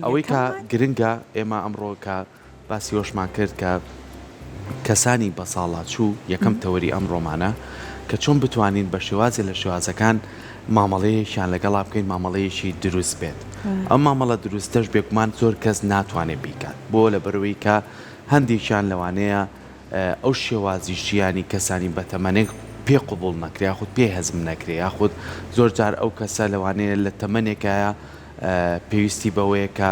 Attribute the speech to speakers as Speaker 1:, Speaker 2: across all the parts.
Speaker 1: ئەوەی کە گرنگە ئێمە ئەمڕۆ کە باسی هۆشمان کرد کە کەسانی بە ساڵاتچوو یەکەم تەوەری ئەمڕۆمانە کە چۆن بتوانین بە شێوازی لە شێوازەکان مامەڵەیەکیان لەگەڵا بکەین مامەڵەیەکی دروست بێت. ئەم مامەڵە دروستەش بێکمان زۆر کەس ناتوانێت بیکات بۆ لە بەرەوەی کە هەندێکیان لەوانەیە ئەو شێوازی ژیانی کەسانی بەتەمەنێک پێ قوبوڵ نەکرێ یاخود پێ هەزم نەکرێ یاخود زۆر جار ئەو کەسە لەوانەیە لە تەمەنێکایە پێویستی بەوەیە کە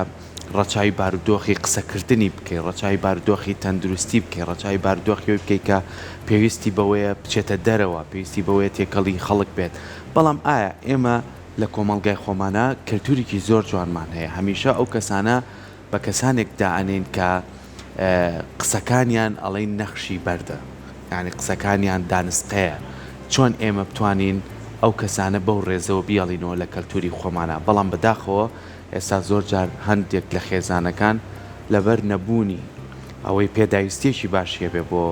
Speaker 1: ڕەچاوی بارودۆخی قسەکردنی بکەیت ڕەچاوی بارودۆخی تەندروستی بکەیت ڕەچاوی بارودۆخی بکەیت کە پێویستی بەوەیە بچێتە دەرەوە پێویستی بەوەیە تێکەڵی خەڵک بێت. بەڵام ئایا ئێمە لە کۆمەڵگای خۆمانە کەلتورێکی زۆر جوانمان هەیە هەمیشە ئەو کەسانە بە کەسانێک دائەنێن کە قسەکانیان ئەڵەی نەخشی بەردە یعنی قسەکانیان دانسقەیە چۆن ئێمە بتوانین ئەو کەسانە بەو ڕێزەوە بیاڵینەوە لە کەلتوری خۆمانە. بەڵام بەداخەوە ئێستا زۆر جار هەندێک لە خێزانەکان لەبەر نەبوونی ئەوەی پێداویستێکی باشیە بێ بۆ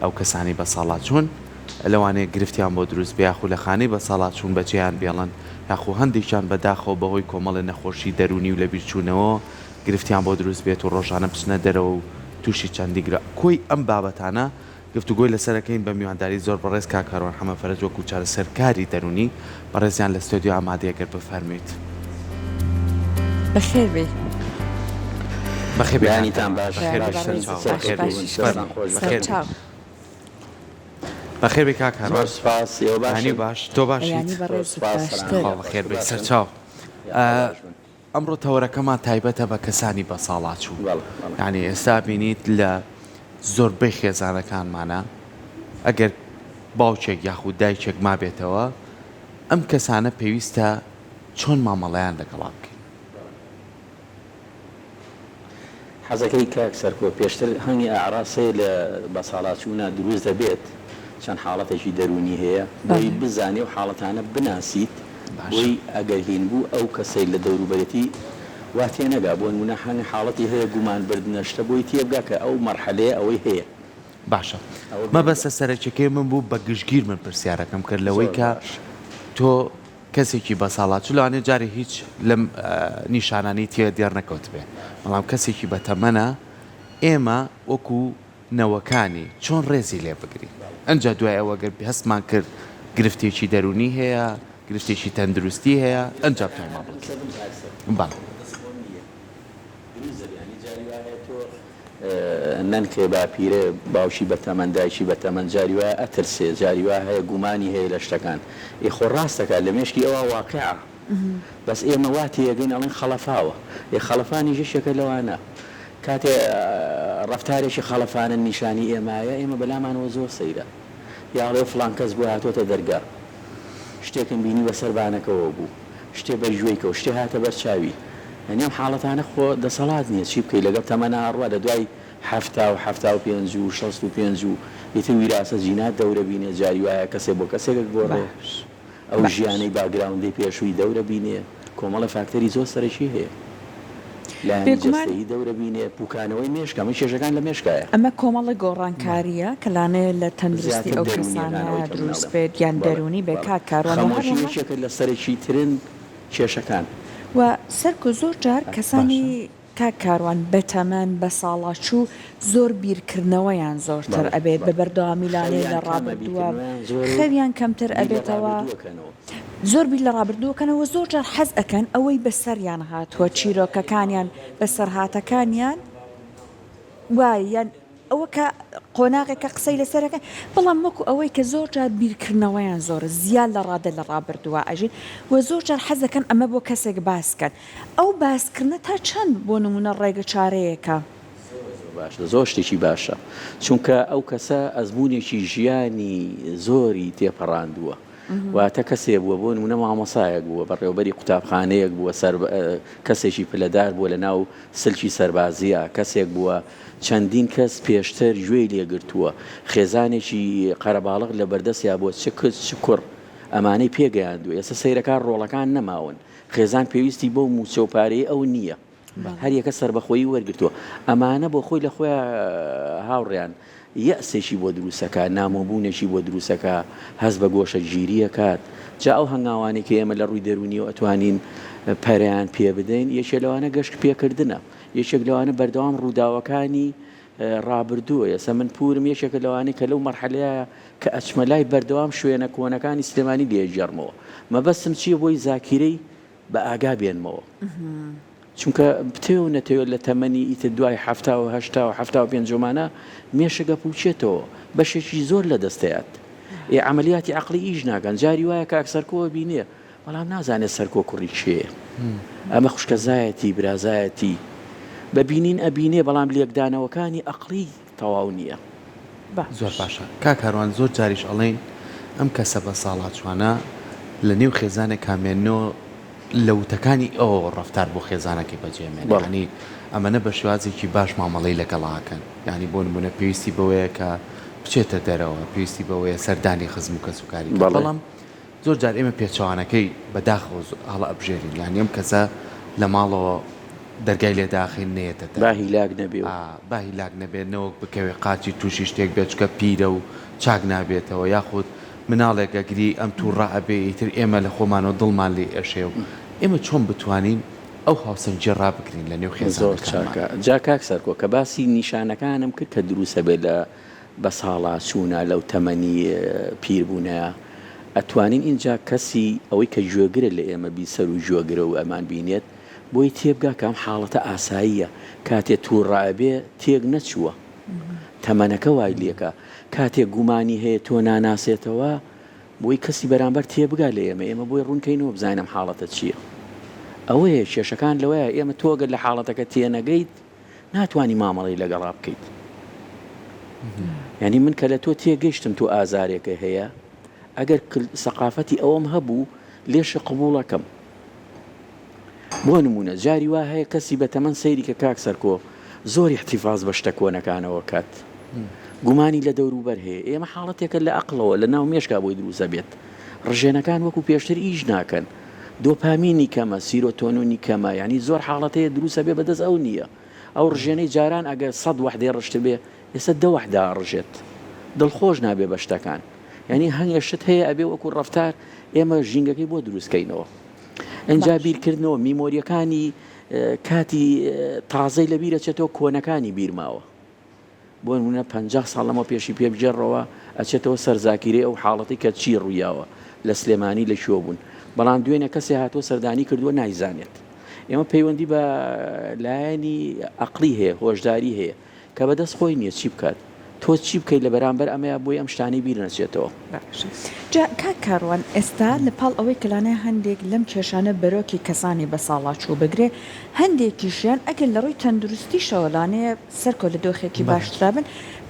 Speaker 1: ئەو کەسانی بە ساڵات چوون لەوانەیە گرفتیان بۆ دروست بێ یاخو لە خانەی بە ساڵات چوون بەجێیان بێڵن یاخو هەندێکیان بەداخەوە بەهۆی کۆمەڵە نەخۆشی دەرونی و لە بیرچوونەوە گرفتیان بۆ دروست بێت و ڕۆژانە بچنە دەرەوە و تووشی چەندیگرە کۆی ئەم بابەتانە گفتوگۆی لەسەرەکەین بە میوانداری زۆر بەڕێز کاکەڕوان حەمە فەرەج وەکو چارەسەرکاری دەرونی بەڕێزیان لە ستۆدیۆ ئامادەیەگەر بفەرموویت.
Speaker 2: بەخێر بێ
Speaker 3: بەخێبیانیتان باش
Speaker 1: بەخێر بێ کاکەڕوان سپاس باش تۆ باشیت بەخێر بێ سەرچاو. ئەمڕۆ تەوەرەکەمان تایبەتە بە کەسانی بە ساڵاتچوو یعنی ئێستا بینیت لە زۆربەی خێزانەکانمانە ئەگەر باوچێک یاخود دایکێک ما بێتەوە ئەم کەسانە پێویستە چۆن مامەڵەیان لەگەڵا بکەین.
Speaker 3: حەزەکەی کاک سەرکۆ پێشتر هەنگی ئاڕاسێ لە بە ساڵاتچوونە دروست دەبێت چەند حاڵەتێکی دەرونی هەیە بۆی بزانێ و حاڵەتانە بناسیت بۆی ئەگەر هین بوو ئەو کەسەی لە دەوروبەرەتی وا تێ نەگا بۆ نمونە هەنگی حاڵەتی هەیە گومان بردنەشتە بۆی تێبگا کە ئەو مەرحەلەیە ئەوەی هەیە.
Speaker 1: باشە مەبەستە سەرچەکەی من بوو بە گشتگیر من پرسیارەکەم کرد لەوەی کە تۆ کەسێکی بە ساڵاتچوو لەوانێ جارێ هیچ لەم نیشانانی تێ دیار نەکەوت بێ بەڵام کەسێکی بەتەمەنە ئێمە وەکو نەوەکانی چۆن ڕێزی لێ بگرین. ئەنجا دوای ئەوە گەر هەستمان کرد گرفتێکی دەرونی هەیە گرفتێکی تەندروستی هەیە ئەنجا بتوانین مابڵێ
Speaker 3: نەنکێ باپیرە باوشی بەتەمەن دایکی بەتەمەن جاری وایە ئەترسێ جاری وایە هەیە گومانی هەیە لە شتەکان خۆ ڕاستەکە لە مێشکی ئەوە واقعە بەس ئێمە وا تێگەین ئەڵێن خەڵەفاوە خەڵەفانی ژشەکە لەوانە کاتێ ڕەفتارێکی خەڵەفانە نیشانی ئێمایە ئێمە بەلامانەوە زۆر سەیرە یاڵێ فڵان کەس بوو هاتۆتە دەرگا شتێکم بینی بەسەربانەکەەوە بوو شتێ بەرژوەیکەوە شتێ هاتە بەرچاوی ئەنیام حاڵەتانە خۆ دەسەڵات نییە چی بکەی لەگەڵ تەمەنە ئاڕوا لە دوای 75 و 65 و ئیتر ویراسە جینات دەورە بینێ جاری وایە کەسێ بۆ کەسێک گۆڕێ ئەو ژیانەی باگراوندەی پێشووی دەورە بینێ کۆمەڵە فاکتەری زۆر سەرەکی هەیە لایەنی دەورە بینێ پوکانەوەی مێشکە من شێژەکان لە مێشکایە
Speaker 2: ئەمە کۆمەڵی گۆڕانکاریە کەلانەیە لە تەندروستی ئەو کەسانە دروست بێت یان دەرونی بێ
Speaker 3: کاکەڕۆنەکە لە سەرەکی ترن کێشەکان
Speaker 2: و سەرکو زۆر جار کەسانی کاکاروان بەتەمەن بە ساڵاتچوو زۆر بیرکردنەوەیان زۆرتر ئەبێت بە بەردەوامیلانەیە لە ڕابردووە خەویان کەمتر ئەبێتەوە زۆر بیر لە ڕابردووەکەنەوە زۆر جار حەز ئەکەن ئەوەی بەسەریان هاتووە چیرۆکەکانیان بەسەرهاتەکانیان وایە ئەوە کە قۆناغێکە قسەی لەسەرەکە بەڵام وەکو ئەوەی کە زۆر جار بیرکردنەوەیان زۆر زیاد لە ڕادە لە ڕابردووە ئەژین و زۆر جار حەزەکەن ئەمە بۆ کەسێک باسکەن ئەو باسکردنە تا چەند بۆ نمونە ڕێگە چارەیەکە
Speaker 3: باشە زۆر شتێکی باشە چونکە ئەو کەسە ئەزمموونێکی ژیانی زۆری تێپەڕاندووە واتە کەسێ بووە بۆ نمونە مامۆسایەک بووە بەڕێوەبەری قوتابخانەیەک بووە کەسێکی پلەدار بووە لە ناو سلکی سەربازیە کەسێک بووە چەندین کەس پێشتر گوێی لێگرتووە خێزانێکی قەرەباڵغ لە بەردەستیا بۆ چ کچ چ کوڕ ئەمانەی پێگەیاندووە ئێستا سەیرەکان ڕۆڵەکان نەماون خێزان پێویستی بۆ موچەوپارەی ئەو نییە هەر یەکە سربەخۆیی وەرگرتووە ئەمانە بۆ خۆی لە خۆیان هاوڕێیان یەسێکی بۆ دروستەکە نامۆبوونێکی بۆ دروستەکە هەست بە گۆشە گیریە کات جا ئەو هەنگاوانی کە ئێمە لە ڕووی دەرونی و ئەتوانین پەریان پێ بدەین یەکێک لەوانە گەشت پێکردنە یەکێک لەوانە بەردەوام ڕووداوەکانی ڕابردووە ئێستا من پورم یەکێکە لەوانەیە کە لەو مەرحەلەیە کە ئەچمە لای بەردەوام شوێنە کۆنەکانی سلێمانی لێژێڕمەوە مەبەستم چییە بۆی زاکیرەی بە ئاگا بێنمەوە چونکە بتێ و نەتەوێت لە تەمەنی ئیتر دوای هەفتا و هەشتا و هەفتا و پێنجمانە مێشەگە پوچێتەوە بەشێکی زۆر لە دەستەیات عملیاتی عقلی ئیش ناکەن جاری وایە کاک سەرکۆوە بینێ بەڵام نازانێت سەرکۆ کوڕی چێە ئەمە خوشکەزایەتی برازایەتی ببینین ئەبینێ بەڵام لێکدانەوەکانی ئەقلی تەواو نییە
Speaker 1: زۆر باشە کاکاروان زۆر جاریش ئەڵێن ئەم کەسە بە ساڵات جوانە لە نێو خێزانە کامێنەوە لەوتەکانی ئەو ڕفتار بۆ خێزانەکەی بەجێمێنی ئەمەنە بە شێوازێکی باش مامەڵەی لەگەڵاکەن ینی بۆ نمونە پێویستی بەوەیە کە بچێتە دەرەوە پێویستی بەوەیە سەردانی خزم و کەسوکاری بەڵام زۆر جار ئێمە پێچوانەکەی بەداخەوە هەڵە ئەبژێرین یانی ئەم کەسە لە ماڵەوە دەرگای لێ داخین نێتە
Speaker 3: باهیلاک نەبێ
Speaker 1: باهیلاک نەبێت قاچی تووشی شتێک بێت چکە پیرە و چاک نابێتەوە یاخود مناڵێک ئەگری ئەم تووڕە ئەبێ ئیتر ئێمە لە خۆمانەوە دڵمان لێ ئەشێ و ئێمە چۆن بتوانین ئەو هاوسەنجی ڕابگرین لە نێو
Speaker 3: زۆر چاکە جا کاک سەرکۆ کە باسی نیشانەکانم کرد کە دروستە بێت لە بە ساڵا چوونە لەو تەمەنی پیربوونەیە ئەتوانین اینجا کەسی ئەوەی کە ژێگرە لە ئێمە بیسەر و ژێگرە و ئەمان بینێت بۆی تێبگا کام حاڵەتە ئاساییە کاتێک تووڕابێ تێک نەچووە تەمەنەکە وای لێکە کاتێک گومانی هەیە تۆ ناناسێتەوە بۆی کەسی بەرامبەر تێبگا لە ئێمە بۆی ڕوونکەینەوە بزانم حاڵەتە چییە ئەوەیە کێشەکان لەوەیە ئێمە تۆگەر لە حاڵەتەکە تێنەگەیت ناتوانانی مامەڵی لەگەڵا بکەیت ینی من کە لە تۆ تێگەیشتم تۆ ئازارێکە هەیە ئەگەر سەقافەتی ئەوەم هەبوو لێشە قبوڵەکەم بۆ نمونە جاری وا هەیە کەسی بە تەمەن سەیری کە کاک سەرکۆ زۆر احتیفاز بە شتە کۆنەکانەوە کات گومانی لە دەوروبەر هەیە ئێمە حاڵەتێکە لە عەقڵەوە لە ناو مێشکا بۆی دروستە بێت ڕژێنەکان وەکو پێشتر ئیش ناکەن دۆپامینی کەمە سیرۆتۆنینی کەمە ینی زۆر حاڵەتەیە دروستە بێ بەدەست ئەو نییە ئەو ڕژێنەی جاران ئەگەر 100 وحدەی ڕشت بێ ئێستا 10 وحدە ڕژێت دڵخۆش نابێ بە شتەکان ینی هەنگێ شت هەیە ئەبێ وەکو ڕەفتار ئێمە ژینگەکەی بۆ دروستکەینەوە ئەنجا بیرکردنەوە میمۆریەکانی کاتی تازەی لە بیرە چێتەوە کۆنەکانی بیرماوە بۆ نمونە 50 ساڵ لەمە پێشی پێبژێڕەوە ئەچێتەوە سەرزاکیرەی ئەو حاڵەتی کە چی ڕوویاوە لە سلێمانی لە شۆ بوون بەڵام دوێنێ کەسێ هاتووە سەردانی کردووە نایزانێت ئێمە پەیوەندی بە لایەنی عەقلی هەیە هۆشداری هەیە کە بەدەست خۆی نییە چی بکات تۆ چی بکەیت لە بەرامبەر ئەمەیە بۆی ئەم شتانی بیر نەچێتەوە
Speaker 2: جا کاکاروان ئێستا لە پاڵ ئەوەی کەلانەیە هەندێک لەم کێشانە بەرۆکی کەسانی بە ساڵاچوو بگرێ هەندێکیشیان ئەگەر لە ڕووی تەندروستی شەوەلانەیە سەرکۆ لە دۆخێکی باشترابن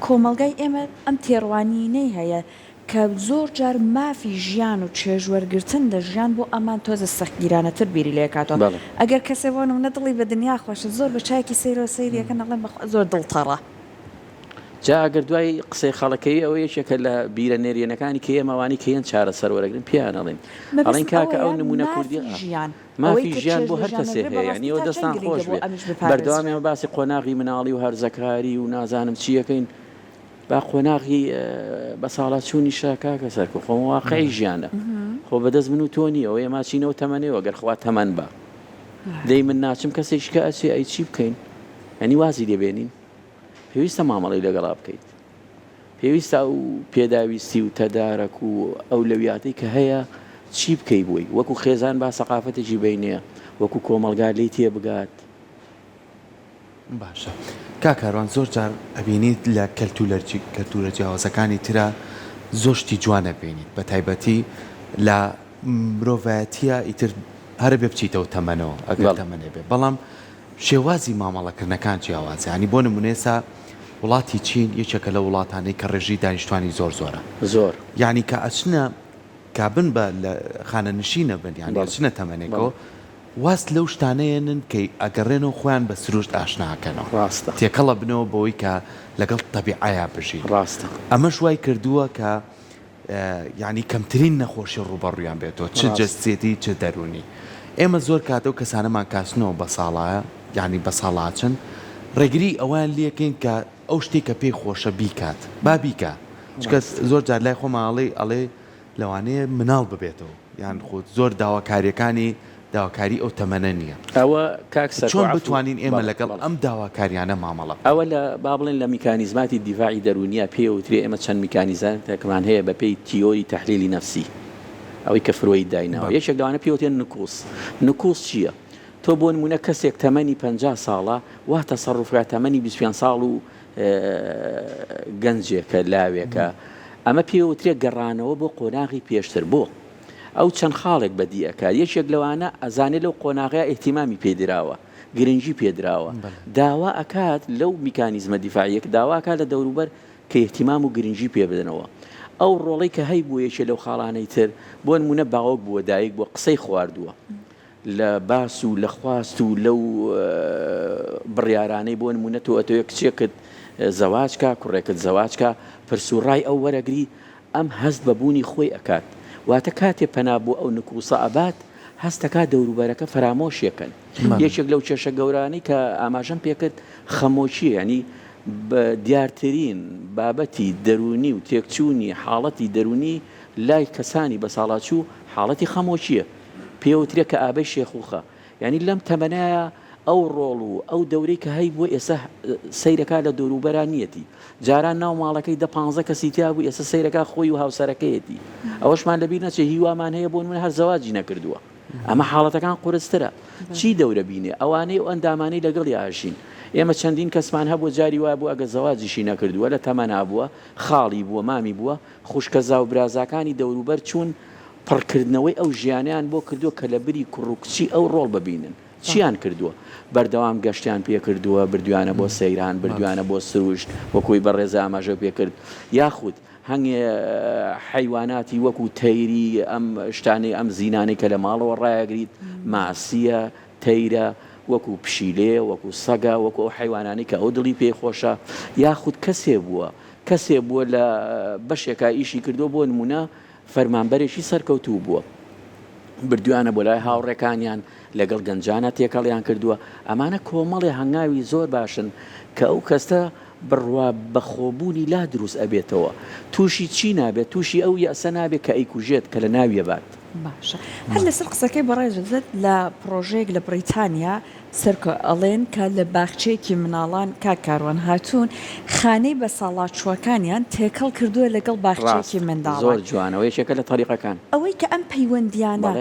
Speaker 2: کۆمەلگای ئێمە ئەم تێڕوانینەی هەیە کە زۆر جار مافی ژیان و چێژوەرگرتن لە ژیان بۆ ئەمان تۆزە سەختگیرانەتر بیری لێکاتەوە ئەگەر کەسێوان و نەدڵی بە دنیا خۆشە زۆر بە چایکی سەیرەوە سەیریەکە نەڵێن زۆر دڵتەڕە
Speaker 3: جا ئەگەر دوای قسەی خەڵەکەی ئەوە یەکێکە لە بیرە نێرێنەکانی کە ئێمەوانی کەیان چارە سەروەرەگرن پیان ئەڵێن ئەڵێن کاکە ئەو نمونە کوردی مافی ژیان بۆ هەر کەسێ هەیە ینی ئەو دەستان خۆش بێ بەردەوام ئێمە باسی قۆناغی مناڵی و هەرزەکاری و نازانم چیەکەین با قۆناغی بە ساڵاتچوونی شاکاکە سەرکە خۆ واقعی ژیانە خۆ بەدەست من و تۆ نیە ئەو ئێمە چینەوە تەمەنەوە گەر خوا تەمەن بە دەی من ناچم کەسێککە ئەچێ ئەی چی بکەین ئەنی وازی دەبێنین پێویستە مامەڵی لەگەڵا بکەیت پێویستە ئەو پێداویستی و تەدارەک و ئەو لەویاتەی کە هەیە چی بکەی بووی وەکو خێزان با سەقافەتێکی بینێ وەکو کۆمەلگا لی تێبگات
Speaker 1: باشە کاکاروان زۆر جار ئەبینیت لە کەلتورە جیاوازەکانی ترە زۆر شتی جوانە بینیت بە تایبەتی لە مرۆڤایەتیە ئیتر هەرە بێ بچیتەوە تەمەنەوە ئەگەر تەمەنێ بێ بەڵام شێوازی مامەڵەکردنەکان جیاوازە ینی بۆ نمونێسا وڵاتی چین یەکێکە لە وڵاتانەی کە ڕێژی دانیشتوانی زۆرە
Speaker 3: زۆر
Speaker 1: یعنی کە ئەچنە کابن بە لە خانەنشینە بن یان ئەچنە تەمەنێکەوە واست لەو شتانەیەنن کە ئەگەڕێنەوە خۆیان بە سروشت ئاشناکەنەوە
Speaker 3: ڕاستە
Speaker 1: تێکەڵە بنەوە بەوەی کە لەگەڵ تەبیعەیە بژین
Speaker 3: ڕاستە
Speaker 1: ئەمەش وای کردووە کە یعنی کەمترین نەخۆشی ڕوبەڕویان بێتەوە چ جەستێتی چ دەرونی ئێمە زۆر کاتەوە کەسانەمان کاسنەوە بە ساڵایە یعنی بە ساڵاچن ڕێگری ئەوان لەکەین کە ئەو شتێک کە پێی خۆشە بیکات با بیکە چکە زۆر جار لای خۆماڵی ئەڵێ لەوانەیە مناڵ ببێتەوە یان خۆت زۆر داواکاریەکانی داواکاری ئەو تەمەنە نییە
Speaker 3: ئەوە کاکسەر
Speaker 1: چۆن بتوانین ئێمە لەگەڵ ئەم داواکاریانە مامەڵە
Speaker 3: ئەوە لە با بڵێن لە میکانیزماتی دیڤاعی دەرونیە پێوترێ ئێمە چەند میکانیزمێکمان هەیە بە پێی تیۆری تەحلیلی نەفسی ئەوەی کە فرۆید داینەوە یەکێک لەوانە پێوتێن نکوس چییە؟ تۆ بۆ نمونە کەسێک تەمەنی 50 ساڵە وا تەسەڕوفات تەمەنی 25 ساڵ و گەنجێکە لاوێکە ئەمە پێوترێ گەڕانەوە بۆ قۆناغی پێشتر بۆ ئەو چەند خاڵێک بەدیەکە یەکێک لەوانە ئەزانێت لەو قۆناغەیە ئیحتیمامی پێدراوە گرنگی پێدراوە داوا ئەکات لەو میکانیزمە دیفاعیەک داواکات لە دەوروبەر کە احتیمام و گرنگی پێ بدەنەوە ئەو ڕۆڵەی کە هەی بوو یەکێ لەو خاڵانەی تر بۆ نمونە باوک بووە دایک بۆ قسەی خواردووە لە باس و لە خواست و لەو بڕیارانەی بۆ نمونە تۆ ئەتۆ کچێکت زەواجکە کوڕێکت زەواجکە پرسوڕای ئەو وەرەگری ئەم هەست بەبوونی خۆی ئەکات واتە کاتێ پەنا بۆ ئەو نکوسە ئەبات هەستەکە دەوروبەرەکە فرامۆشیەکەن یەکێک لەو کێشە گەورانەی کە ئاماژەم پێکرد خەمۆچیە ینی بە دیارترین بابەتی دەرونی و تێکچوونی حاڵەتی دەرونی لای کەسانی بە ساڵاتچوو حاڵەتی خەمۆچیە پێوترێت کە ئابەی شێخوخە یعنی لەم تەمەنایە ئەو ڕۆڵ و ئەو دەورەی کە هەی بۆ ئێستا سەیرەکە لە دەوروبەرانیەتی جاران ناو ماڵەکەی 15 کەسی تیا بوو ئێستا سەیرەکە خۆی و هاوسەرەکەیەتی ئەوەشمان لەبیر نەچێ هیوامان هەیە بۆ من هەر زەواجی نەکردووە ئەمە حاڵەتەکان قورسترە چی دەورە بینێ ئەوانەی و ئەندامانەی لەگەڵ یاشین ئێمە چەندین کەسمان هەبوو جاری وای بوو ئەگە زەواجیشی نەکردووە لە تەمەنا بووە خاڵی بووە مامی بووە خوشکە و برازاکانی دەوروبەر چوون پڕکردنەوەی ئەو ژیانیان بۆ کردووە کە لە بری کوڕوکچی ئەو ڕۆڵ ببینن چیان کردووە بەردەوام گەشتیان پێ کردووە بردوانە بۆ سەیران بردوانە بۆ سروشت وەکوی بەڕێز ئاماژە پێکرد یاخود هەنگێ حیواناتی وەکو تەیری ئەم شتانەی ئەم زینانەی کە لە ماڵەوە ڕایەگریت ماسیە تەیرە وەکو پشیلێ وەکو سەگا وەکو ئەو حیوانانی کە ئەو دڵی پێی خۆشە یاخود کەسێ بووە لە بەشێکا ئیشی کردو بۆ نمونە فەرمانبەرێکی سەرکەوتوو بووە بردوانە بۆ لای هاوڕێکانیان لەگەڵ گەنجانە تێکەڵیان کردووە ئەمانە کۆمەڵی هەنگاوی زۆر باشن کە ئەو کەستە بڕوا بەخۆبوونی لا دروست ئەبێتەوە تووشی چی نابێت تووشی ئەو یاسە نابێت کە ئەیکوژێت کە لە ناویە بات
Speaker 2: باشە هەر لەسەر قسەکەی بەڕێزت لە پرۆژەیەک لە بریتانیا سەرکە ئەڵێن کە لە باخچەیەکی مناڵان کاکاروان هاتوون خانەی بە ساڵاتچوەکانیان تێکەڵ کردووە لەگەڵ باخچەیەکی منداڵان
Speaker 3: زۆر جوانەوە یەکێکە لە تەریقەکان
Speaker 2: ئەوەی کە ئەم پەیوەندیانە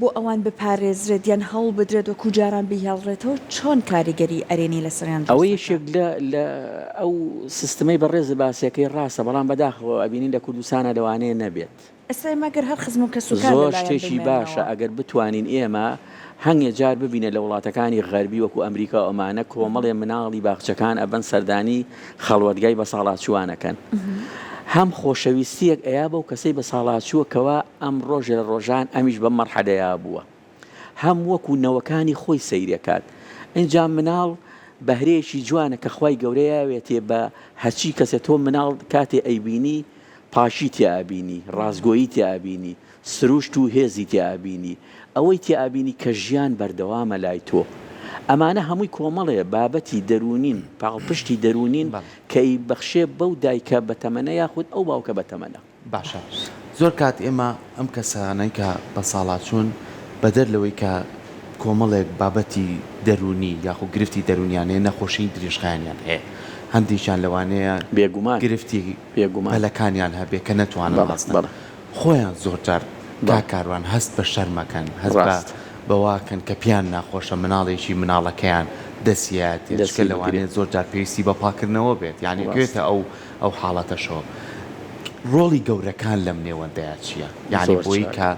Speaker 2: بۆ ئەوان بپارێزرێت یان هەڵ بدرێت و کوجاران بهێڵڕێتەوە چۆن کاریگەری ئەرێنی لەسەریان
Speaker 3: ئەوە یەکێک لە ئەو سیستەمەی بەڕێز باسیەکەی ڕاستە بەڵام بەداخەوە ئەبینین لە کوردستانە لەوانەیە نەبێت
Speaker 2: ئێستا مەگەر هەر خزم و کەسوکار
Speaker 3: زۆر شتێکی باشە ئەگەر بتوانین ئێمە هەنگێ جار ببینە لە وڵاتەکانی غەربی وەکو ئەمریکا ئەمانە کۆمەڵێ مناڵی باخچەکان ئەبەن سەردانی خەڵوەتگای بە ساڵاتچوانەکەن هەم خۆشەویستیەک ئەیا بەو کەسەی بە ساڵاتچووە کەوا ئەم ڕۆژە لە ڕۆژان ئەمیش بە مەرحەلەیە بووە هەم وەکو نەوەکانی خۆی سەیرەکات ئەنجام مناڵ بەهرەیەکی جوانە کە خوای گەورەیەوێتێ بە هەچی کەسێ تۆ مناڵ کاتێ ئەیبینی پاشی تیابینی ڕازگۆیی تیابینی سروشت و هێزی تیابینی ئەوەی تیابینی کە ژیان بەردەوامە لای تۆ ئەمانە هەمووی کۆمەڵەیە بابەتی دەرونین پاڵپشتی دەرونین کەی بەخشێ بەو دایکە بەتەمەنە یاخود ئەو باوکە بەتەمەنە
Speaker 1: باشە زۆر کات ئێمە ئەم کەسانەی کە بە ساڵاتچوون بەدەر لەوەی کە کۆمەڵێک بابەتی دەرونی یاخود گرفتی دەرونیانەیە نەخۆشی دریشخیانیان هەیە هەندێکیان لەوانەیە
Speaker 3: بێگومان
Speaker 1: گرفتی پەلەکانیان هەبێ کە نەتوانن بەستن خۆیان زۆرجار کاکاروان هەست بە شەرمەکەن هەست بە بەواکەن کە پیان ناخۆشە مناڵێکی مناڵەکەیان دەسیاتێکە لەوانێت زۆرجار پێویستی بە پاکردنەوە بێت یعنی گوێتە ئەو حاڵەتەشەوە ڕۆڵی گەورەکان لەم نێوەندەیە چییە؟ یعنی بۆی کە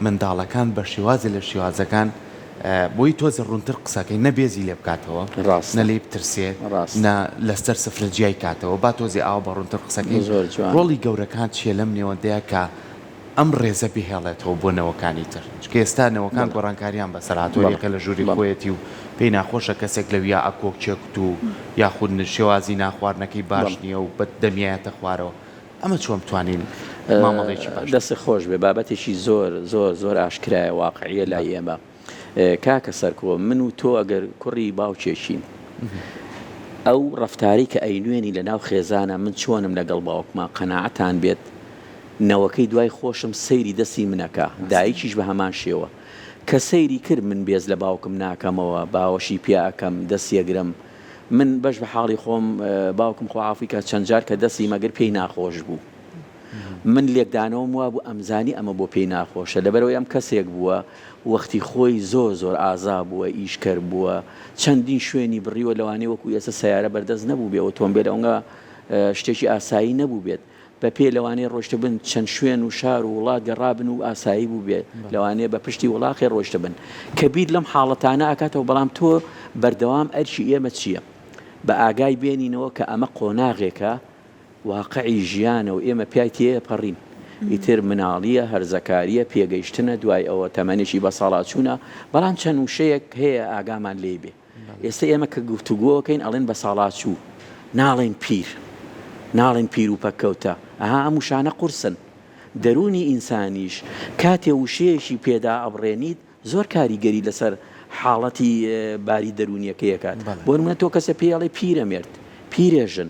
Speaker 1: منداڵەکان بە شێوازی لە شێوازەکان بۆی تۆزە ڕوونتر قسەکەی نەبێزی لێ بکاتەوە نە لێ بترسێت نە لەسەر سفرەجیای کاتەوە با تۆزی ئاو بە ڕوونتر قسەکەی ڕۆڵی گەورەکان چیە لەم نێوەندەیە کە ئەم ڕێزە بهێڵێتەوە بۆ نەوەکانی تر چکە ئێستا نەوەکان گۆڕانکاریان بە سەراتۆریەکە لە ژووری خۆیەتی و پێی ناخۆشە کەسێک لەویا ئەکۆکچێکت و یاخود شێوازی ناخواردنەکەی باش نییە و بە دەمیایەتە خوارەوە ئەمە چۆن بتوانین مامەڵێکی باش
Speaker 3: دەستی خۆش بێ بابەتێکی زۆر ئاشکرایە واقعیە لای ئێمە کاکە سەرکۆ من و تۆ ئەگەر کوڕی باوکێشین ئەو ڕەفتاری کە ئەینوێنی لە ناو خێزانە من چۆنم لەگەڵ باوکما قەناعەتان بێت نەوەکەی دوای خۆشم سەیری دەستی منەکە دایکیش بە هەمان شێوە کە سەیری کرد من بێز لە باوکم ناکەمەوە باوەشی پیاکەم دەستیەگرم من بەش بە حاڵی خۆم باوکم خۆعافی کە چەند جار کە دەستی مەگر پێی ناخۆش بوو من لێکدانەوەم وا بوو ئەمزانی ئەمە بۆ پێی ناخۆشە لەبەرەوەی ئەم کەسێک بووە وەختی خۆی زۆر ئازا بووە ئیشکەر بووە چەندین شوێنی بڕیوە لەوانەیە وەکو ئێستا سەیارە بەردەست نەبوو بێ ئۆتۆمبیل ئەوەنگە شتێکی ئاسایی نەبوو بێت بە پێ لەوانەیە ڕۆشتە بن چەند شوێن و شار و وڵات گەڕابن و ئاسایی بوو بێت لەوانەیە بە پشتی وڵاقی ڕۆشتە بن کە بیر لەم حاڵەتانە ئاکاتەوە بەڵام تۆ بەردەوام ئەرچی ئێمە چییە بە ئاگای بێنینەوە کە ئەمە قۆناغێکە واقعی ژیانە و ئێمە پیای تێپەڕین ئیتر مناڵیە هەرزەکاریە پێگەیشتنە دوای ئەوە تەمەنێکی بە ساڵات چوونە بەڵام چەند وشەیەک هەیە ئاگامان لێ بێ ئێستا ئێمە کە گفتوگۆکەین ئەڵێن بە ساڵات چوو ناڵێن پیر و پەکەوتە ئەها ئەم وشانە قورسن دەرونی ئینسانیش کاتێ وشەیەشی پێدا ئەبڕێنیت زۆر کاریگەری لەسەر حاڵەتی باری دەرونیەکەیەکات بۆ نمونە تۆ کەسە پێڵێ پیرە مرد پیرێژن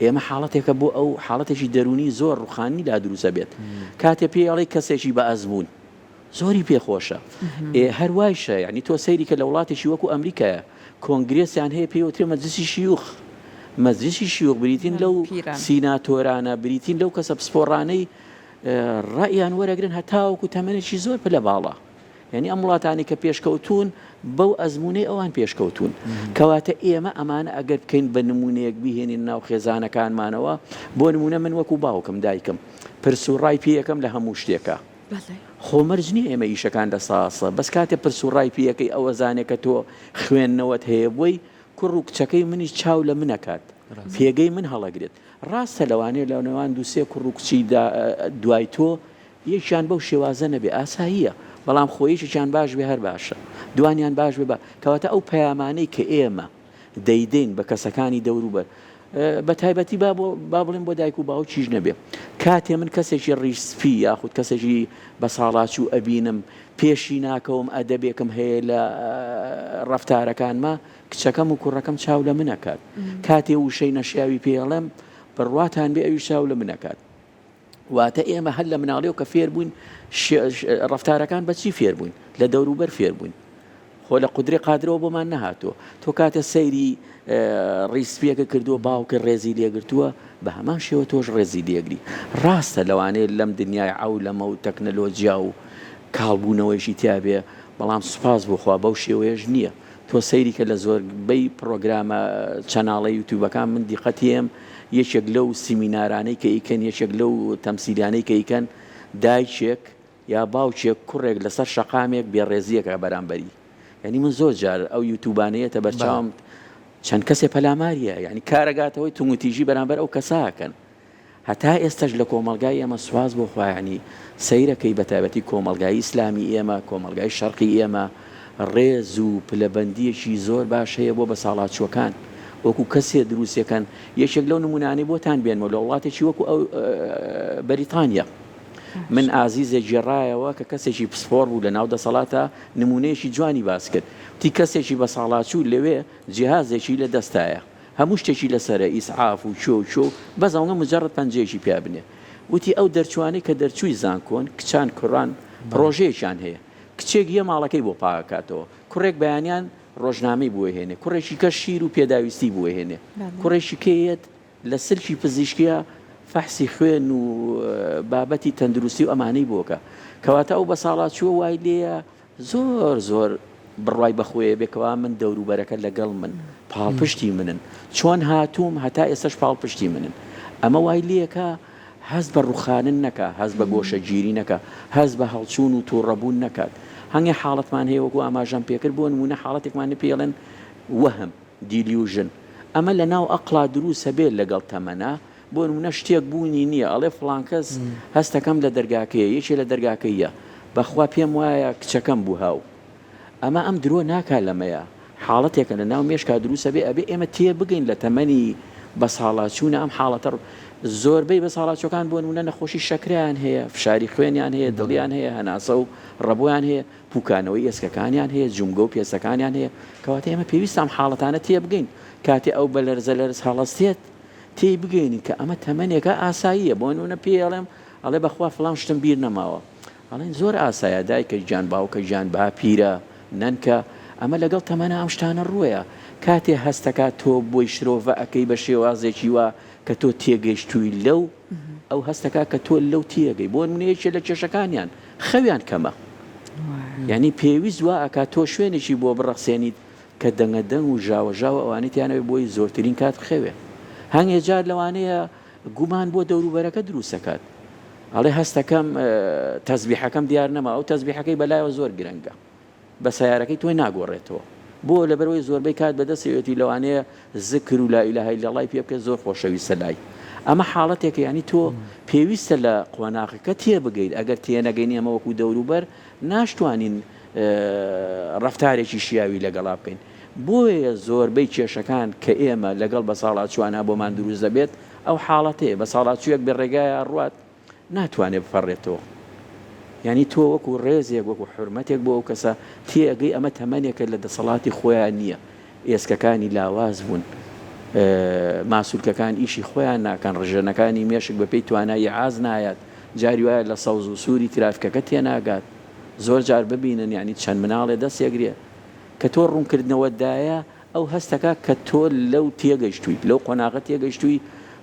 Speaker 3: ئێمە حاڵەتێکە بۆ ئەو حاڵەتێکی دەرونی زۆر ڕوخانی لا دروسە بێت کاتێ پێڵێ کەسێکی بە ئەزمون زۆری پێخۆشە هەروایشە یعنی تۆ سەیری کە لە وڵاتێکی وەکو ئەمریکایە کۆنگرێسیان هەیە پێوترێ مەجلیسی شیوخ بریتین لەو سیناتۆرانە بریتین لەو کەسە پسپۆڕانەی ڕائیان وەرەگرن هەتاوەکو تەمەنێکی زۆر پلە باڵە یعنی ئەم وڵاتانی کە پێشکەوتون بەو ئەزمونەی ئەوان پێشکەوتون کەواتە ئێمە ئەمانە ئەگەر بکەین بە نمونەیەک بهێنین ناو خێزانەکانمانەوە بۆ نمونە من وەکو باوکم دایکم پرس و ڕای پێیەکەم لە هەموو شتێکە خۆمەرج نییە ئێمە ئیشەکان دەساسە بەس کاتێ پرس و ڕای پێیەکەی ئەوە زانێکە تۆ خوێندنەوەت هەیە بۆی کوڕ و کچەکەی منیش چاو لە منەکات پێگەی من هەڵەگرێت ڕاستە لەوانەیە لە نێوان دووسێ کوڕ و کچی دوای تۆ یەکیان بەو شێوازە نەبێ ئاساییە بەڵام خۆیشیان باش بێ هەر باشە دوانیان باش بێ کەواتە ئەو پەیامانەی کە ئێمە دەیدەین بە کەسەکانی دەوروبەر بە تایبەتی با بڵێن بۆ دایک و باو چیش نەبێ کاتێ من کەسێکی ڕیسپی یاخود کەسێکی بە ساڵاچ و ئەبینم پێشی ناکەوم ئەدەبێکم هەیە لە ڕەفتارەکانمە کچەکەم و کوڕەکەم چاو لە منەکات کاتێ وشەی نەشیاوی پێڵێم بڕواتان بێ ئەوی چاو لە منەکات واتە ئێمە هەر لە مناڵێەوە کە فێر بووین ڕەفتارەکان بەچی فێر بووین لە دەوروبەر فێر بووین خۆ لە قودرێ قادرەوە بۆمان نەهاتوە تۆ کاتە سەیری ڕیسپیەکە کردووە باوکە ڕێزی لێگرتووە بە هەمان شێوە تۆش ڕێزی لێگری ڕاستە لەوانەیە لەم دنیای عەولەمە و تەکنەلۆجیا و کاڵبوونەوەیشی تیابێ بەڵام سوپاس بۆخوا بەو شێوەیەش نییە تۆ سەیری کە لە زۆربەی پرۆگرامە چەناڵە یوتیوبەکان من دیقەتیم یەکێک لەو سیمینارانەی کە ئیکەن یەکێک لەو تەمسیلانەی کە ئیکەن دایکێک یا باوکێک کوڕێک لەسەر شەقامێک بێڕێزیەکە بەرامبەری یعنی من زۆر جار ئەو یوتیوبانەیەتە بەرچاوم چەند کەسێ پەلاماریە یعنی کارەگاتەوەی تونگوتیژی بەرامبەر ئەو کەساکەن هەتا ئێستش لە کۆمەلگای ئێمە سواز بۆ خوایانی سەیرەکەی بەتایبەتی کۆمەلگای ئیسلامی ئێمە کۆمەلگای شەرقی ئێمە ڕێز و پلەبەندیەکی زۆر باش هەیە بۆ بە ساڵاتچوەکان وەکو کەسێ دروستەکەن یەکێک لەو نمونانەی بۆتان بێنمەوە لە وڵاتێکی وەکو ئەو بەریتانیا من ئازیزە گێڕایەوە کە کەسێکی پسپۆر بوو لە ناو دەسەڵاتە نمونەیەکی جوانی باس کرد تی کەسێکی بە ساڵاتچوو لەوێ جیهازێکی لە دەستایە هەموو شتێکی لەسەرە ئیسعاف و چۆ بەزەڵگە مجرد پەنجەیەکی پیا بنێ وتی ئەو دەرچوانەی کە دەرچووی زانکۆن کچان کوڕان پرۆژەیەکیان هەیە کچێک یە ماڵەکەی بۆ پاکاتەوە کوڕێک بەیانیان ڕۆژنامەی بۆ هێنێ کوڕێکی کە شیر و پێداویستی بۆ هێنێ کوڕێکی کێیت لە سلکی پزیشکیە فەحسی خوێن و بابەتی تەندروستی و ئەمانەی بۆکە کەواتە ئەو بە ساڵاتچووە وای لێیە زۆر بڕوای بەخۆیە بێکەوە من دەوروبەرەکە لەگەڵ من پاڵپشتی منن چۆن هاتووم هەتا ئێستش پاڵپشتی منن ئەمە وای لێکە هەست بە ڕوخانن نەکە هەست بە گۆشەگیری نەکە هەست بە هەڵچوون و تووڕەبوون نەکات هەنگێ حاڵەتمان هەیە وەکو ئاماژەم پێکرد بۆ نمونە حاڵەتێکمانە پێڵێن وەهم دیلیوژن ئەمە لە ناو ئەقڵا دروسە بێت لەگەڵ تەمەنە بۆ نمونە شتێک بوونی نییە ئەڵێ فڵان کەس هەستەکەم لە دەرگاکەیە یەکێ لە دەرگاکەیە بەخوا پێم وایە کچەکەم بوو هاو ئەمە ئەم درۆ ناکا لەمەیە حاڵەتێکە لە ناو مێشکا دروسە بێ ئەبێ ئێمە تێ بگەین لە تەمەنی بە ساڵاتچوونە ئەم حاڵەتە زۆربەی بە ساڵاتچۆکان بۆ نمونە نەخۆشی شەکریان هەیە فشاری خوێنیان هەیە دڵیان هەیە هەناسە و ڕەبویان هەیە پوکانەوەی ئێسکەکانیان هەیە جومگە و پێسەکانیان هەیە کەواتە ئێمە پێویستم حاڵەتانە تێ بگەین کاتێ ئەو بە لەرزە لەرز هەڵەستێت تێی بگەین کە ئەمە تەمەنێکە ئاساییە بۆ نمونە پێڵێم ئەڵێ بەخوا فڵان شتم بیر نەماوە ئەڵێن زۆر ئاسایە دایکە گیان باوکە گیان با پیرە نەنکە ئەمە لەگەڵ تەمەنە ئەم شتانە ڕوویە کاتێ هەستەکە تۆ بۆی شرۆڤە ئەەکەی بە شێوازێکی وە کە تۆ تێگەیشتووی لەو ئەو هەستەکە کە تۆ لەو تێگەی بۆ نمونەیەکێ لە کێشەکانیان خەویان کەمە یعنی پێویست وە ئەکا تۆ شوێنێکی بۆ بڕەخسێنیت کە دەنگەدەنگ و ژاوەژاوە ئەوانێتیانەوێت بۆی زۆرترین کات خەوێ هەنگێ جار لەوانەیە گومان بۆ دەوروبەرەکە دروستەکات ئەڵێ هەستەکەم تەزبیحەکەم دیار نەما ئەو تەزبیحەکەی بەلایەوە زۆر گرنگە بە سیارەکەی تۆی ناگۆڕێتەوە بۆ لەبەرەوەی زۆربەی کات بەدەستەوێتی لەوانەیە ذکر و لا ئیلاهە ئیلەڵڵای پێ بکە زۆر خۆشەویستە لای ئەمە حاڵەتێکە ینی تۆ پێویستە لە قۆناغەکە تێ بگەیت ئەگەر تێنەگەینی ئەمە وەکو دەوروبەر ناشتوانین ڕەفتارێکی شیاوی لەگەڵا بکەین بۆیە زۆربەی کێشەکان کە ئێمە لەگەڵ بە ساڵات چوانە بۆمان دروست دەبێت ئەو حاڵەتەیە بە ساڵات چوەک بە ڕێگای ڕوات ناتوانێت بفەڕێتەوە ینی تۆ وەکو ڕێزێک وەکو حرمەتێک بۆ ئەو کەسە تێگەی ئەمە تەمەنێکە لە دەسەڵاتی خۆیان نییە ئێسکەکانی لاواز بوون ماسوولکەکان ئیشی خۆیان ناکەن ڕژێنەکانی مێشک بە پێی توانایی عاز نایەت جاری وایە لە سەوز و سووری ترافکەکە تێناگات زۆر جار ببینن یعنی چەند مناڵێ دەستێگرێ کە تۆ ڕوونکردنەوەدایە ئەو هەستەکە کە تۆ لەو تێگەیشتووی لەو قۆناغە تێگەیشتووی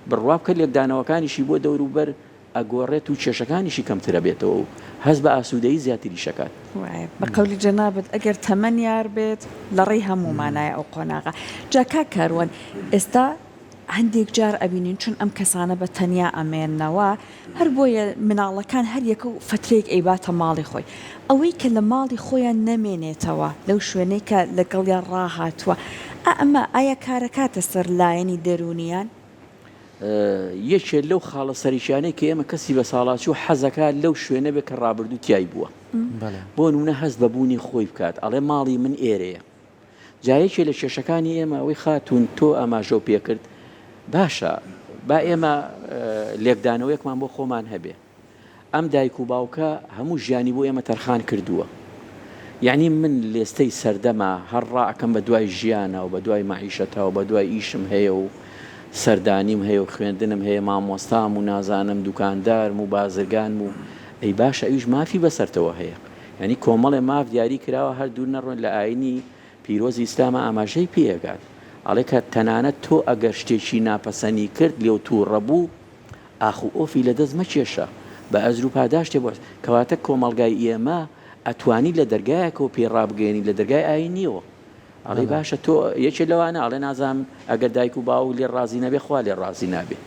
Speaker 3: بڕوابکە لێکدانەوەکانیشی بۆ دەوروبەر ئەگۆڕێت و کێشەکانیشی کەمترە بێتەوە و هەست بە ئاسوودەیی زیاتری شەکات
Speaker 2: بە قەولی جەنابەت ئەگەر تەمەن یار بێت لە ڕێی هەمومانایە ئەو قۆناغە جاکا کاروان ئێستا هەندێک جار ئەبینین چون ئەم کەسانە بە تەنیا ئەمێننەوە هەر بۆیە مناڵەکان هەر یەکە و فترێک ئەیباتە ماڵی خۆی ئەوەی کە لە ماڵی خۆیان نەمێنێتەوە لەو شوێنەی کە لەگەڵیان ڕاهاتووە ئەمە ئایا کارەکاتە سەر لایەنی دەرونیان
Speaker 3: یەکێ لەو خاڵە سەریشانەی کە ئێمە کەسی بە ساڵاتی و حەزەکە لەو شوێنە بێت کە ڕابردوو تیای بووە بۆ نمونە هەست بەبوونی خۆی بکات ئەڵێ ماڵی من ئێرەیە جایەکێ لە کێشەکانی ئێمە ئەوەی خاتون تۆ ئاماژە و پێکرد باشە با ئێمە لێکدانەوەیەکمان بۆ خۆمان هەبێ ئەم دایک و باوکە هەموو ژیانی بۆ ئێمە تەرخان کردووە یعنی من لێستەی سەردەما هەر ڕائەکەم بە دوای ژیانە و بە دوای مەعیشەتەوە بە دوای ئیشم هەیە و سەردانیم هەیە و خوێندنم هەیە مامۆستام و نازانم دوکاندارم و بازرگانم و ئەی باشە ئەویش مافی بەسەرتەوە هەیە ینی کۆمەڵێ ماف دیاری کراوە هەر دوور نەڕۆن لە ئاینی پیرۆزی ئیسلامە ئاماژەی پێگات ئەڵێ کە تەنانەت تۆ ئەگەر شتێکی ناپەسەنی کرد لێو توو ڕەبوو ئاخ و ئۆفی لە دەست مەکێشە بە ئەزر و پاداشتێ بۆ کەواتە کۆمەڵگای ئێمە ئەتوانی لە دەرگایەکەوە پێڕابگەێنی لە دەرگای ئاینیەوە ئەڵێ باشە تۆ یەکێ لەوانە ئەڵێ نازانم ئەگەر دایک و باو لێ ڕازی نەبێ خوا لێ ڕازی نابێ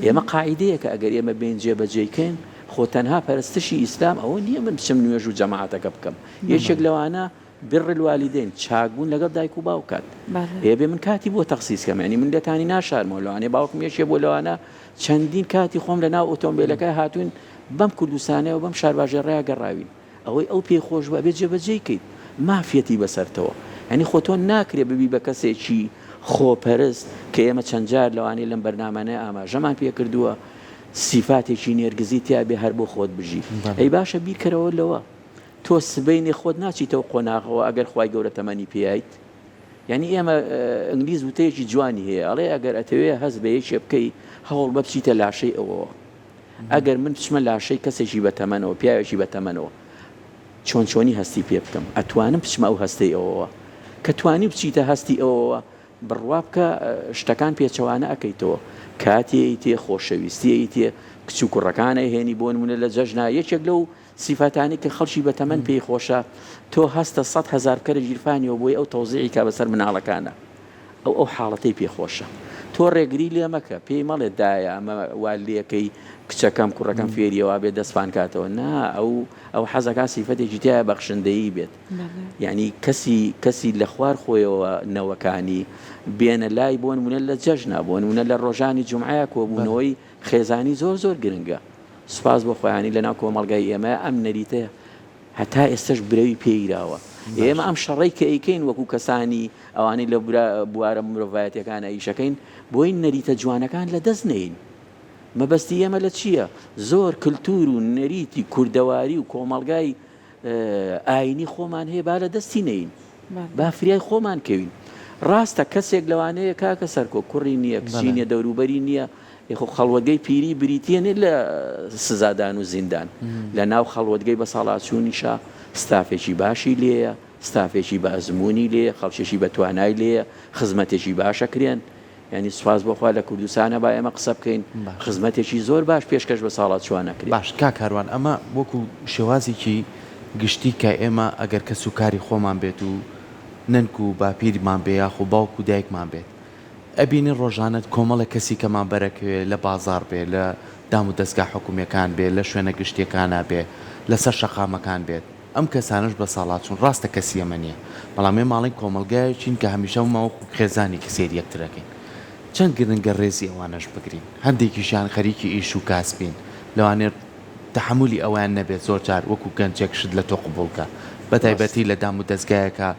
Speaker 3: ئێمە قاعیدەیە کە ئەگەر ئێمە بین جێبەجێکەین خۆ تەنها پەرستشی ئیسلام ئەوە نییە من بچم نوێژ و جەماعەتەکە بکەم یەکێک لەوانە بڕ الوالدین چاکبوون لەگەڵ دایک و باوکات ئێبێ من کاتی بۆ تەخسیس کەم ینی من لەتانی ناشارمەوە لەوانێ باوکم یەکێ بۆ لەوانە چەندین کاتی خۆم لە ناو ئۆتۆمبیلەکە هاتوون بەم کوردستانەوە بەم شارباژێڕەیە گەڕاوین ئەوەی ئەو پێخۆش بە بێت جێبەجێکەیت مافیەتی بەسەرتەوە ینی خۆ تۆ ناکرێ ببی بە کەسێکی خۆپەرست کە ئێمە چەند جار لەوانەیە لەم بەرنامانەیە ئاماژەمان پێکردووە سیفاتێکی نێرگزی تیا بێ هەر بۆ خۆت بژی ئەی باشە بیرکەرەوە لەوە تۆ سبەینی خۆت ناچیتەوە قۆناغەوە ئەگەر خوای گەورە تەمەنی پێیت یعنی ئێمە ئینگلیز وتەیەکی جوانی هەیە ئەڵێ ئەگەر ئەتەوێ هەز بە یەکێ بکەی هەوڵ بە بچیتە لاشەی ئەوەوە ئەگەر من بچمە لاشەی کەسێکی بەتەمەنەوە پیاوێکی بەتەمەنەوە چۆنی هەستی پێ بکەم ئەتوانم بچمە ئەو هەستەی ئەوەوە کە توانی بچیتە هەستی ئەوەوە بڕوا بکە شتەکان پێچەوانە ئەەکەیتەوە کاتێ تێ خۆشەویستی تێ کچ و کوڕەکانە هێنی بۆ نمونە لە جەژنا یەکێک لەو سیفاتانی کە خەڵکی بەتەمەن پێی خۆشە تۆ هەستە 100,000 کەرە ژیرفانیەوە بۆی ئەو تەوزیعی کا بەسەر مناڵەکانە ئەو حاڵەتەی پێخۆشە تۆ ڕێگری لێ مەکە پێی مەڵێ دایە ئەمە والێەکەی کچەکەم کوڕەکەم فێریەوە بێت دەستفان کاتەوە نا ئەو حەزەکە سیفەتێکی تایە بەخشندەیی بێت یعنی کەسی لە خوار خۆیەوە نەوەکانی بێنە لای بۆ نمونە لە جەژنا بۆ نمونە لە ڕۆژانی جومعەیە کۆبوونەوەی خێزانی زۆر گرنگە سوپاس بۆ خۆیانی لەناو کۆمەڵگای ئێمە ئەم نەریتە هەتا ئێستش برەوی پێیراوە ئێمە ئەم شەڕی کە ئەیکەین وەکو کەسانی ئەوانەی لە بوارە مرۆڤایەتیەکانە ئیشەکەین بۆی نەریتە جوانەکان لە دەست نین مەبەستی ئێمە لە چییە زۆر کللتور و نەریتی کوردەواری و کۆمەڵگای ئاینی خۆمان هەیە با لە دەستی نین با فریای خۆمان کەوین ڕاستە کەسێک لەوانەیە کاکە سەرکۆ کوڕی نییە کچی نییە دەوروبەری نییە یخۆ خەڵوەتگەی پیری بریتێنێ لە سزادان و زیندان لە ناو خەڵوەتگەی بە ساڵاتچوونیشە ستافێکی باشی لێیە ستافێکی بە ئەزمموی لێ خەڵکیێکی بە توانای لێە خزمەتێکی باشەکرێن ینی سوپاس بۆخوا لە کوردستانە با ئێمە قسە بکەین خزمەتێکی زۆر باش پێشکەش بە ساڵات چوانەکرێت
Speaker 1: باش کاکاروان ئەمە وەکو شێوازێکی گشتی کە ئێمە ئەگەر کە سوکاری خۆمان بێت و ننک و باپیرمان بێ یاخۆ باوک و دایکمان بێت ئەبینی ڕۆژانت کۆمەڵە کەسی کەمان بەرەکوێ لە بازار بێ لە دام و دەستگا حکوومیەکان بێ لە شوێنە گشتیەکانە بێ لەسەر شەقامەکان بێت ئەم کەسانش بە ساڵات چوون ڕاستە کەسی ئەمە نییە بەڵام ێ ماڵی کۆمەلگایەکین کە هەمیشە ماوەکو خێزانی کەسێر یەکترەکەین چەند گرنگە ڕێزی ئەوانش بگرین هەندێکیشیان خەریکی ئیش و کاسبین لەوانێت تحملی ئەویان نەبێت زۆر جار وەکو گەنجێک شت لە تۆ قبولکە بەتایبەتی لە دام و دەستگایەکە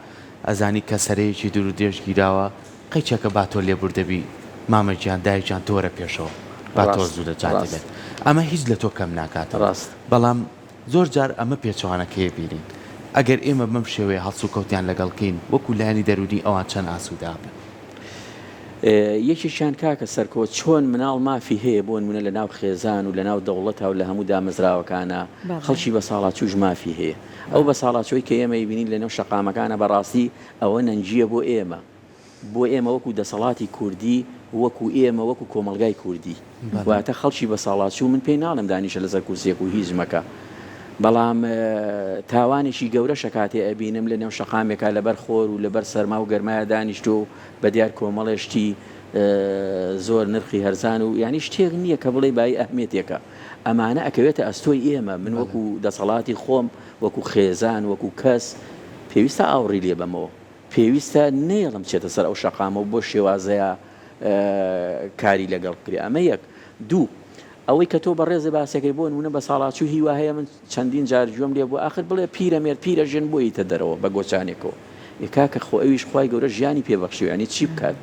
Speaker 1: ئەزانی کە سەرەیەکی دوور و درێژ گیراوە قەیچەکە با تۆ لێبوردەبی مامەگیان دایکیان تۆرە پێشەوە با تۆ زوو دەجات دەبێت ئەمە هیچ لە تۆ کەم ناکاتە
Speaker 3: ڕاست
Speaker 1: بەڵام زۆر جار ئەمە پێچوانەکەی بینین ئەگەر ئێمە بەم شێوەیە هەڵسو کەوتیان لەگەڵکەین وەکو لایانی دەرونی ئەوان چەند ئاسوودا بن
Speaker 3: یەکێکیان کاکە سەرکەوت چۆن مناڵ مافی هەیە بۆ نمونە لە ناو خێزان و لە ناو دەوڵەتە و لە هەموو دامەزراوەکانە خەڵکی بە ساڵاتچووش مافی هەیە ئەو بە ساڵاتچۆی کە ئێمە بینین لە نێو شەقامەکانە بەڕاستی ئەوە نەنجیە بۆ ئێمە وەکو دەسەڵاتی کوردی وەکو ئێمە وەکو کۆمەلگای کوردی واتە خەڵکی بە ساڵاتچوو من پێی ناڵم دانیشە لە زەرکوسیەک و هیزمەکە بەڵام تاوانێکی گەورە شکاتێ ئەبینم لە نێو شەقامێکە لەبەر خۆر و لەبەر سەرما و گەرمایە دانیشتۆ بە دیار کۆمەڵێشتی زۆر نرخی هەرزان و ینی شتێک نییە کە بڵێ بای ئەهمێتێکە ئەمانە ئەکەوێتە ئەستۆی ئێمە من وەکو دەسەڵاتی خۆم وەکو خێزان وەکو کەس پێویستە ئاوڕی لێ بەمەوە پێویستە نێڵم چێتە سەر ئەو شەقامە و بۆ شێوازەیە کاری لەگەڵ کرێ ئەمە یەک دوو ئەوەی کە تۆ بە ڕێزە باسەکەی بۆ نمونە بە ساڵاتچوو هیوا هەیە من چەندین جار گوێم لێ بۆ آخر بڵێ پیرەمێر پیرە ژێن بۆیتە دەرەوە بە گۆچانێکەوە کاکە خۆ ئەویش خوای گەورە ژیانی پێبەخشیوانی چی بکات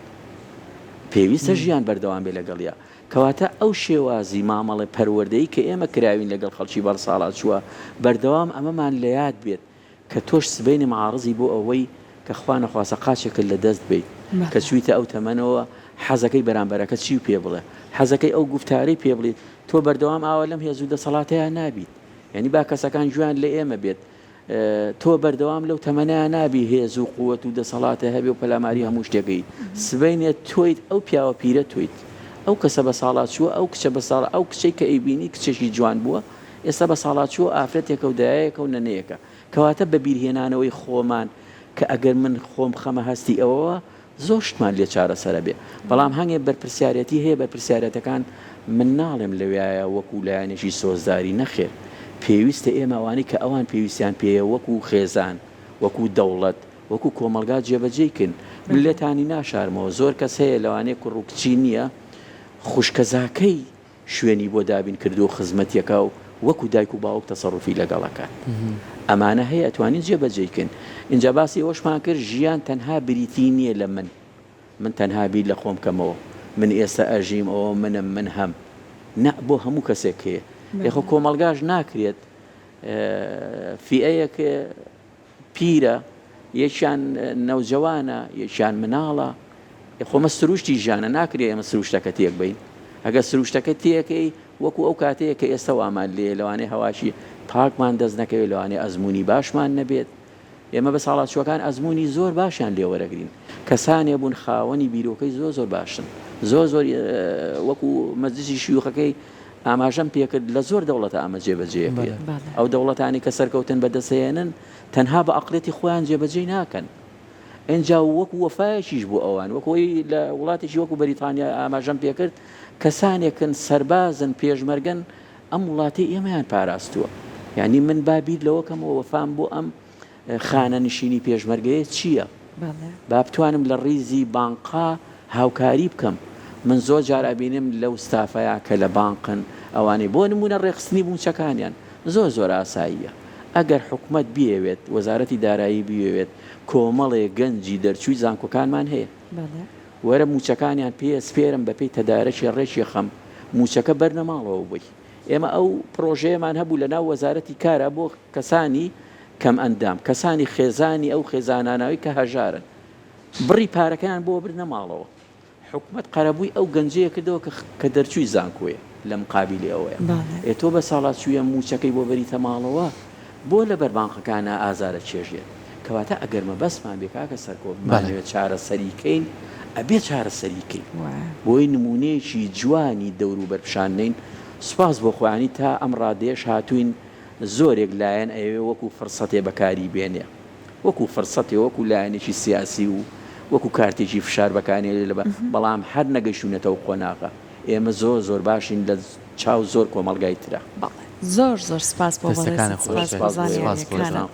Speaker 3: پێویستە ژیان بەردەوام بێ لەگەڵیا کەواتە ئەو شێوازی مامەڵێ پەروەردەی کە ئێمە کراوین لەگەڵ خەڵکی بەر ساڵاتچووە بەردەوام ئەمەمان لە یاد بێت کە تۆش سبەینی معارضی بۆ ئەوەی کە خوا نەخواسە قاچێکت لە دەست بیت کە چویتە ئەو تەمەنەوە حەزەکەی بەرامبەرەکە چی پێ بڵێ حەزەکەی ئەو گفتارەی پێ بڵێت تۆ بەردەوام ئاوە لەم هێزوو دەسەڵاتەیە نابیت یعنی با کەسەکان جوان لە ئێمە بێت تۆ بەردەوام لەو تەمەنەیە نابی هێز و قووەت و دەسەڵاتە هەبێ و پەلاماری هەموو شتێکەی سبەینێت تۆیت ئەو پیاوە پیرە تۆیت ئەو کەسە بە ساڵاتچووە ئەو کچە بە ساڵ ئەو کچەی کە ئەیبینی کچێکی جوان بووە ئێستا بە ساڵاتچووە ئافرەتێکە و دایەکە و نەنەیەکە کەواتە بە بیرهێنانەوەی خۆمان کە ئەگەر من خۆم خەمە هەستی ئەوەوە زۆر شتمان لێ چارەسەرە بێ بەڵام هەنگێ بەرپرسیارەتی هەیە بەرپرسیارەتەکان من ناڵێم لەوێایە وەکو لایەنێکی سۆزداری نەخێر پێویستە ئێمە ئەوانی کە ئەوان پێویستیان پێیە وەکو خێزان وەکو دەوڵەت وەکو کۆمەلگا جێبەجێکن من لێتانی ناشارمەوە زۆر کەس هەیە لەوانەیە کوڕووکچی نییە خوشکەزاکەی شوێنی بۆ دابین کردو و خزمەتیەکە و وەکو دایک و باوک تەسەڕوفی لەگەڵەکان ئەمانە هەیە ئەتوانین جێبەجێکن اینجا باسی ئەوشمان کرد ژیان تەنها بریتی نییە لە من تەنها بیر لە خۆم کەمەوە من ئێستا ئەژیم ئەوە منم من هەم نە بۆ هەموو کەسێک هەیە یخۆ کۆمەلگاش ناکرێت فیئەیەک پیرە یەکیان نەوجەوانە یەکیان مناڵە خۆمە سروشتی ژیانە ناکرێت ئێمە سروشتەکە تێک بین ئەگەر سروشتەکە تێکەکەی وەکو ئەو کاتەیە کە ئێستا وامان لێ لەوانەیە هەواشی پاکمان دەست نەکەوێت لەوانەیە ئەزمموی باشمان نەبێت ئێمە بە ساڵاتچووەکان ئەزمموی زۆر باشیان لێوەرەگرین کەسانێ بوون خاوەنی بیرۆکەی زۆر باشن زۆر وەکو مەجلیسی شیوخەکەی ئاماژەم پێکرد لە زۆر دەوڵەتە ئەمە جێبەجێ ئەو دەوڵەتانی کە سەرکەوتن بەدەسێنن تەنها بە عەقڵێتی خۆیان جێبەجێ ناکەن ئەنجا وەکو وەفایەکیش بۆ ئەوان وەکوی لە وڵاتێکی وەکو بەریتانیا ئاماژەم پێکرد کەسانێکن سەربازن پێشمەرگن ئەم وڵاتی ئێمەیان پاراستووە یعنی من بابیر لەوەکەمەوە وەفام بۆ ئەم خانە نشینی پێشمەرگەیە چییە با بتوانم لە ڕیزی بانقا هاوکاری بکەم من زۆر جار ئەبینم لەو ستافەیە کە لە بانقن ئەوانەی بۆ نمونە ڕێخستنی موچەکانیان زۆر ئاساییە ئەگەر حکومەت بیەوێت وەزارەتی دارایی بیەوێت کۆمەڵێ گەنجی دەرچووی زانکۆکانمان هەیە وەرە موچەکانیان پێسپێرم بەپێی تەدارەکی ڕێکی خەم موچەکە بەرنەماڵەوە بووی ئێمە ئەو پرۆژەیەمان هەبوو لە ناو وەزارەتی کارە بۆ کەسانی کەم ئەندام کەسانی خێزانی ئەو خێزانانەوەی کە هەژارن بڕی پارەکەیان بۆ برنە ماڵەوە حکومت قەرەبووی ئەو گەنجەیە کردەوە کە دەرچووی زانکۆیە لە مقابلی ئەوەیە تۆ بە ساڵات چوویە موچەکەی بۆ بەریتە ماڵەوە بۆ لە بەربانقەکانە ئازارە چێژێت کەواتە ئەگەرمە بەسمان بێ کاکە سەرکۆبمانەوێت چارە سەریکەین ئەبێ چارە سەریکەین بۆی نمونەیەکی جوانی دەور و بەرپشاننین سوپاس بۆ خوانی تا ئەم ڕادێش هاتوین زۆرێک لایەن ئەوێ وەکو فرسەتێ بەکاری بێنێ وەکو فرسەتێ وەکو لایەنێکی سیاسی و وەکو کارتێکی فشار بەکانێ لە بەڵام هەر نەگەیشتونەتەوە قۆناغا ئێمە زۆر باشین لە چاو زۆر کۆمەڵگای ترە
Speaker 2: زۆر سپاس بۆ